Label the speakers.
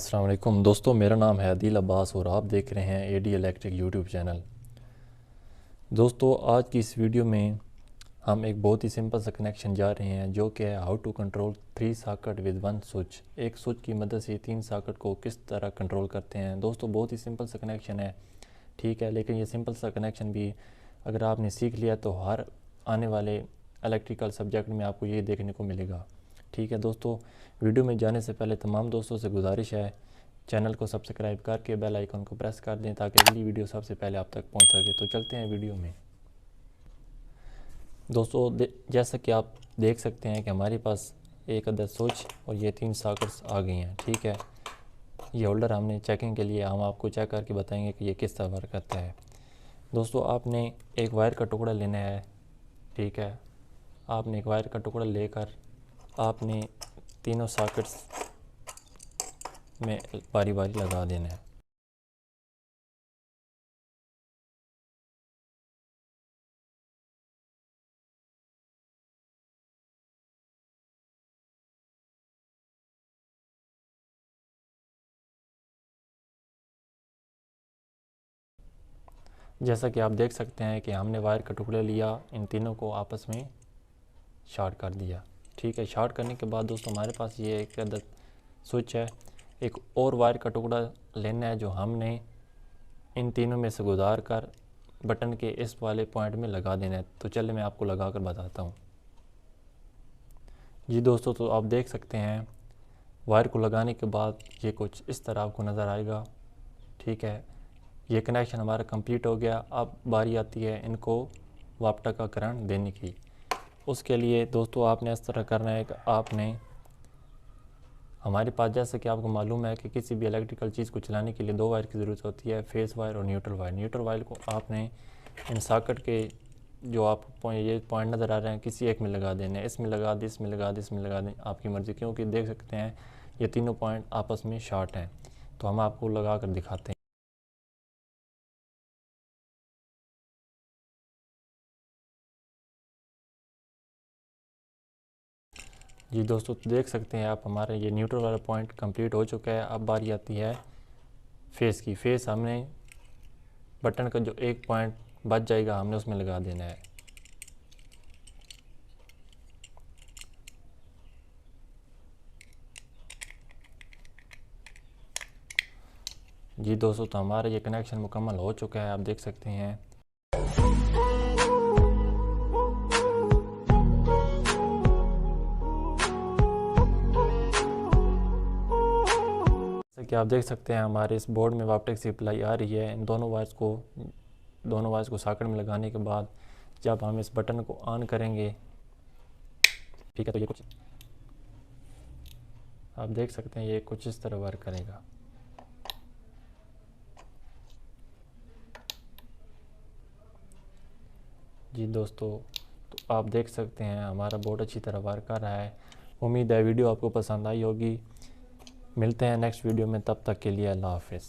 Speaker 1: अस्सलाम वालेकुम दोस्तों, मेरा नाम है अदील अब्बास और आप देख रहे हैं एडी इलेक्ट्रिक यूट्यूब चैनल। दोस्तों, आज की इस वीडियो में हम एक बहुत ही सिंपल सा कनेक्शन जा रहे हैं जो कि है how to control 3 socket with 1 switch. एक स्विच की मदद से 3 सॉकेट को किस तरह कंट्रोल करते हैं। दोस्तों, बहुत ही सिंपल सा कनेक्शन है, ठीक है, लेकिन ये सिंपल सा कनेक्शन भी अगर आपने सीख लिया तो हर आने वाले इलेक्ट्रिकल सब्जेक्ट में आपको ये देखने को मिलेगा। ठीक है दोस्तों, वीडियो में जाने से पहले तमाम दोस्तों से गुजारिश है, चैनल को सब्सक्राइब करके बेल आइकन को प्रेस कर दें ताकि अगली वीडियो सबसे पहले आप तक पहुंच सके। तो चलते हैं वीडियो में। दोस्तों, जैसा कि आप देख सकते हैं कि हमारे पास एक अदद स्विच और ये 3 सॉकेट्स आ गई हैं। ठीक है, ये होल्डर हमने चेकिंग के लिए हम आपको चेक करके बताएंगे कि ये किस तरह वर्क करता है। दोस्तों, आपने एक वायर का टुकड़ा लेना है। ठीक है, आपने एक वायर का टुकड़ा लेकर आपने तीनों सॉकेट्स में बारी बारी लगा देना है। जैसा कि आप देख सकते हैं कि हमने वायर का टुकड़ा लिया, इन तीनों को आपस में शॉर्ट कर दिया। ठीक है, शॉर्ट करने के बाद दोस्तों हमारे पास ये एक अदद स्विच है। एक और वायर का टुकड़ा लेना है जो हमने इन तीनों में से गुजार कर बटन के इस वाले पॉइंट में लगा देना है। तो चलिए मैं आपको लगा कर बताता हूँ। जी दोस्तों, तो आप देख सकते हैं वायर को लगाने के बाद ये कुछ इस तरह आपको नज़र आएगा। ठीक है, ये कनेक्शन हमारा कंप्लीट हो गया। अब बारी आती है इनको वापटा का करंट देने की। उसके लिए दोस्तों आपने इस तरह करना है कि आपने हमारे पास, जैसे कि आपको मालूम है कि किसी भी इलेक्ट्रिकल चीज़ को चलाने के लिए 2 वायर की ज़रूरत होती है, फेस वायर और न्यूट्रल वायर। न्यूट्रल वायर को आपने इन सॉकेट के जो आप ये पॉइंट नज़र आ रहे हैं किसी एक में लगा देने, इसमें लगा दें, इसमें लगा दें, इसमें लगा दें, आपकी मर्ज़ी, क्योंकि देख सकते हैं ये तीनों पॉइंट आपस में शॉर्ट हैं। तो हम आपको लगा कर दिखाते हैं। जी दोस्तों, तो देख सकते हैं आप हमारे ये न्यूट्रल वाला पॉइंट कंप्लीट हो चुका है। अब बारी आती है फेस की। फेस हमने बटन का जो एक पॉइंट बच जाएगा हमने उसमें लगा देना है। जी दोस्तों, तो हमारा ये कनेक्शन मुकम्मल हो चुका है, आप देख सकते हैं। जैसे कि आप देख सकते हैं हमारे इस बोर्ड में वापटेक सप्लाई आ रही है। इन दोनों वायर्स को सॉकेट में लगाने के बाद जब हम इस बटन को ऑन करेंगे, ठीक है, तो ये कुछ आप देख सकते हैं, ये कुछ इस तरह वर्क करेगा। जी दोस्तों, तो आप देख सकते हैं हमारा बोर्ड अच्छी तरह वर्क कर रहा है। उम्मीद है वीडियो आपको पसंद आई होगी। मिलते हैं नेक्स्ट वीडियो में, तब तक के लिए अल्लाह हाफिज़।